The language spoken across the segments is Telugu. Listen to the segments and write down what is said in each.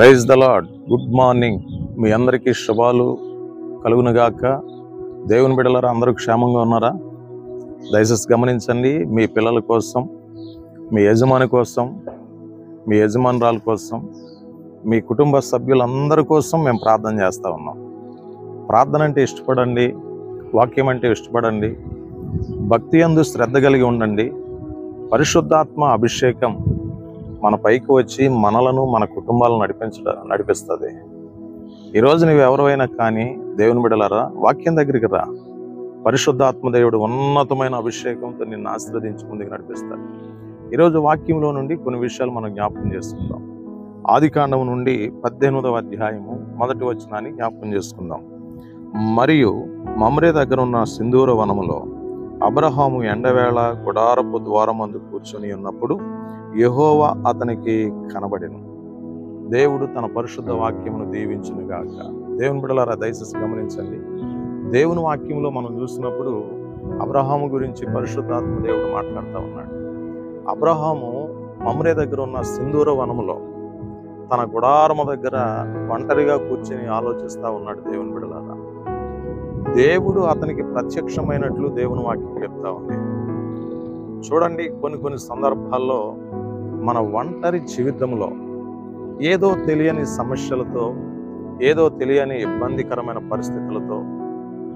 Praise the lord. Good morning. మీ అందరికీ శుభాలు కలుగునుగాక. దేవుని బిడ్డలారా, అందరూ క్షేమంగా ఉన్నారా? దయచేసి గమనించండి. మీ పిల్లల కోసం, మీ యజమాని కోసం, మీ యజమానురాల కోసం, మీ కుటుంబ సభ్యులందరి కోసం మేము ప్రార్థన చేస్తూ ఉన్నాం. ప్రార్థన అంటే ఇష్టపడండి, వాక్యం అంటే ఇష్టపడండి, భక్తి యందు శ్రద్ధ కలిగి ఉండండి. పరిశుద్ధాత్మ అభిషేకం మన పైకి వచ్చి మనలను, మన కుటుంబాలను నడిపిస్తుంది. ఈరోజు నువ్వు ఎవరైనా కానీ దేవుని బిడ్డలారా, వాక్యం దగ్గరికి రా. పరిశుద్ధాత్మ దేవుడు ఉన్నతమైన అభిషేకంతో నిన్ను ఆశీర్వదించి ముందుకు నడిపిస్తాడు. ఈరోజు వాక్యంలో నుండి కొన్ని విషయాలు మనం జ్ఞాపకం చేసుకుందాం. ఆదికాండం నుండి 18వ అధ్యాయము 1వ వచనాన్ని జ్ఞాపకం చేసుకుందాం. మరియు మమ్రే దగ్గర ఉన్న సింధూర వనములో అబ్రహాము ఎండవేళ గుడారపు ద్వారమందు కూర్చొని ఉన్నప్పుడు యెహోవా అతనికి కనబడెను. దేవుడు తన పరిశుద్ధ వాక్యమును దీవించునుగాక. దేవుని బిడ్డలారా, దయచేసి గమనించండి. దేవుని వాక్యంలో మనం చూసినప్పుడు అబ్రహాము గురించి పరిశుద్ధాత్మ దేవుడు మాట్లాడుతూ ఉన్నాడు. అబ్రహాము మమ్రే దగ్గర ఉన్న సింధూర వనములో తన గుడారము దగ్గర ఒంటరిగా కూర్చొని ఆలోచిస్తూ ఉన్నాడు. దేవుని బిడ్డలారా, దేవుడు అతనికి ప్రత్యక్షమైనట్లు దేవుని వాక్యం చెప్తా ఉంది. చూడండి, కొన్ని సందర్భాల్లో మన ఒంటరి జీవితంలో ఏదో తెలియని సమస్యలతో, ఏదో తెలియని ఇబ్బందికరమైన పరిస్థితులతో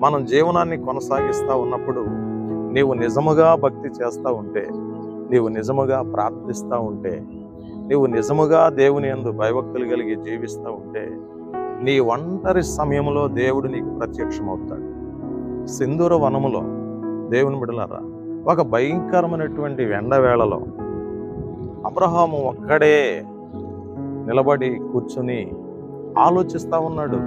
మనం జీవనాన్ని కొనసాగిస్తూ ఉన్నప్పుడు, నీవు నిజముగా భక్తి చేస్తూ ఉంటే, నీవు నిజముగా ప్రార్థిస్తూ ఉంటే, నీవు నిజముగా దేవుని యందు భయభక్తులు కలిగి జీవిస్తూ ఉంటే, నీ ఒంటరి సమయంలో దేవుడు నీకు ప్రత్యక్షమవుతాడు. సింధూర వనములో దేవుని బిడ్డలారా, ఒక భయంకరమైనటువంటి ఎండవేళలో అబ్రహాము ఒక్కడే నిలబడి కూర్చుని ఆలోచిస్తూ ఉన్నాడు.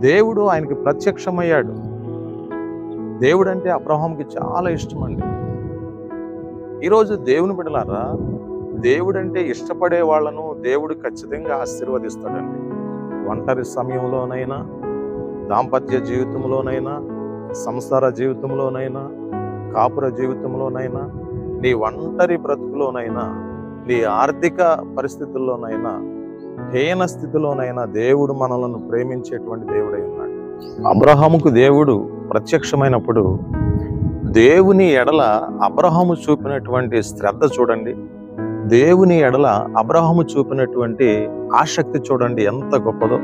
దేవుడు ఆయనకి ప్రత్యక్షమయ్యాడు. దేవుడు అంటే అబ్రహాముకి చాలా ఇష్టం అండి. ఈరోజు దేవుని బిడ్డలారా, దేవుడంటే ఇష్టపడే వాళ్ళను దేవుడు ఖచ్చితంగా ఆశీర్వదిస్తాడండి. ఒంటరి సమయంలోనైనా, దాంపత్య జీవితంలోనైనా, సంసార జీవితంలోనైనా, కాపుర జీవితంలోనైనా, నీ ఒంటరి బ్రతుకులోనైనా, నీ ఆర్థిక పరిస్థితుల్లోనైనా, హీన స్థితిలోనైనా దేవుడు మనలను ప్రేమించేటువంటి దేవుడై ఉన్నాడు. అబ్రహాముకు దేవుడు ప్రత్యక్షమైనప్పుడు దేవుని ఎడల అబ్రహాము చూపినటువంటి శ్రద్ధ చూడండి, దేవుని ఎడల అబ్రహాము చూపినటువంటి ఆసక్తి చూడండి ఎంత గొప్పదో.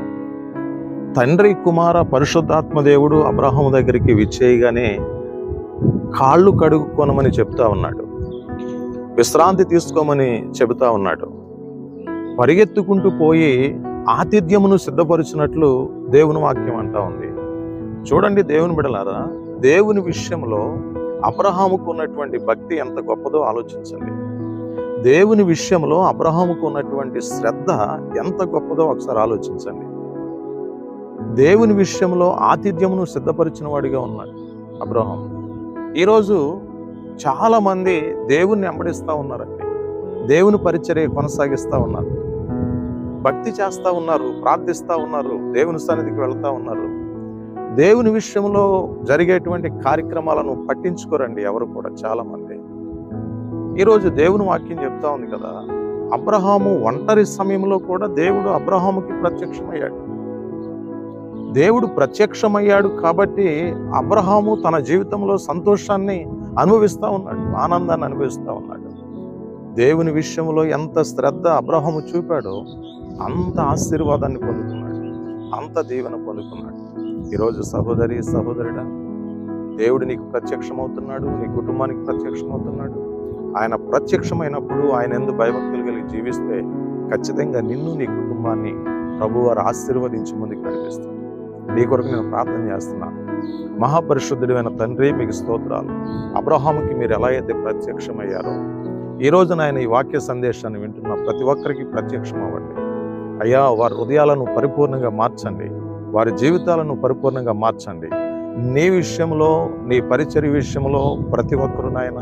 తండ్రి కుమార పరిశుద్ధాత్మ దేవుడు అబ్రహాము దగ్గరికి విచ్చేయగానే కాళ్ళు కడుక్కొనమని చెప్తా ఉన్నాడు, విశ్రాంతి తీసుకోమని చెబుతా ఉన్నాడు. పరిగెత్తుకుంటూ పోయి ఆతిథ్యమును సిద్ధపరిచినట్లు దేవుని వాక్యం అంటా ఉంది. చూడండి దేవుని బిడ్డలారా, దేవుని విషయంలో అబ్రహాముకు ఉన్నటువంటి భక్తి ఎంత గొప్పదో ఆలోచించండి. దేవుని విషయంలో అబ్రహాముకు ఉన్నటువంటి శ్రద్ధ ఎంత గొప్పదో ఒకసారి ఆలోచించండి. దేవుని విషయంలో ఆతిథ్యమును సిద్ధపరిచిన వాడిగా ఉన్నాడు అబ్రహాము. ఈరోజు చాలా మంది దేవుణ్ణి వెంబడిస్తూ ఉన్నారండి, దేవుని పరిచర్య కొనసాగిస్తూ ఉన్నారు, భక్తి చేస్తూ ఉన్నారు, ప్రార్థిస్తూ ఉన్నారు, దేవుని సన్నిధికి వెళ్తూ ఉన్నారు. దేవుని విషయంలో జరిగేటువంటి కార్యక్రమాలను పట్టించుకోరండి ఎవరు కూడా. చాలా మంది ఈరోజు దేవుని వాక్యం చెప్తా ఉంది కదా, అబ్రహాము ఒంటరి సమయంలో కూడా దేవుడు అబ్రహాముకి ప్రత్యక్షమయ్యాడు. దేవుడు ప్రత్యక్షమయ్యాడు కాబట్టి అబ్రహాము తన జీవితంలో సంతోషాన్ని అనుభవిస్తూ ఉన్నాడు, ఆనందాన్ని అనుభవిస్తూ ఉన్నాడు. దేవుని విషయంలో ఎంత శ్రద్ధ అబ్రహాము చూపాడో అంత ఆశీర్వాదాన్ని పొందుకున్నాడు, అంత దీవెన పొందుకున్నాడు. ఈరోజు సహోదరి సహోదరుడా, దేవుడు నీకు ప్రత్యక్షమవుతున్నాడు, నీ కుటుంబానికి ప్రత్యక్షమవుతున్నాడు. ఆయన ప్రత్యక్షమైనప్పుడు ఆయన యందు భయభక్తులు కలిగి జీవిస్తే ఖచ్చితంగా నిన్ను, నీ కుటుంబాన్ని ప్రభువారు ఆశీర్వదించి ముందుకు నడిపిస్తాడు. నీ కొరకు నేను ప్రార్థన చేస్తున్నాను. మహాపరిశుద్ధుడైన తండ్రి, మీకు స్తోత్రాలు. అబ్రహాముకి మీరు ఎలా అయితే ప్రత్యక్షమయ్యారో, ఈ రోజున ఆయన ఈ వాక్య సందేశాన్ని వింటున్న ప్రతి ఒక్కరికి ప్రత్యక్షం అవ్వండి అయ్యా. వారి హృదయాలను పరిపూర్ణంగా మార్చండి, వారి జీవితాలను పరిపూర్ణంగా మార్చండి. నీ విషయంలో, నీ పరిచర్య విషయంలో ప్రతి ఒక్కరు నాయన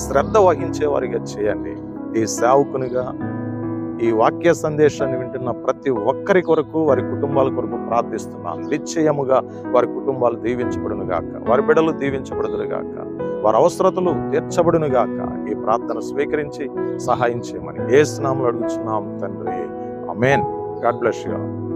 శ్రద్ధ వహించే వారిగా చేయండి. ఈ సేవకునిగా ఈ వాక్య సందేశాన్ని వింటున్న ప్రతి ఒక్కరి కొరకు, వారి కుటుంబాల కొరకు ప్రార్థిస్తున్నాను. నిశ్చయముగా వారి కుటుంబాలు దీవించబడును గాక, వారి బిడ్డలు దీవించబడుదురు గాక, వారి అవసరతలు తీర్చబడును గాక. ఈ ప్రార్థన స్వీకరించి సహాయం చేయమని యేసు నామములో అడుగుచున్నాం తండ్రి. ఆమేన్. God bless you.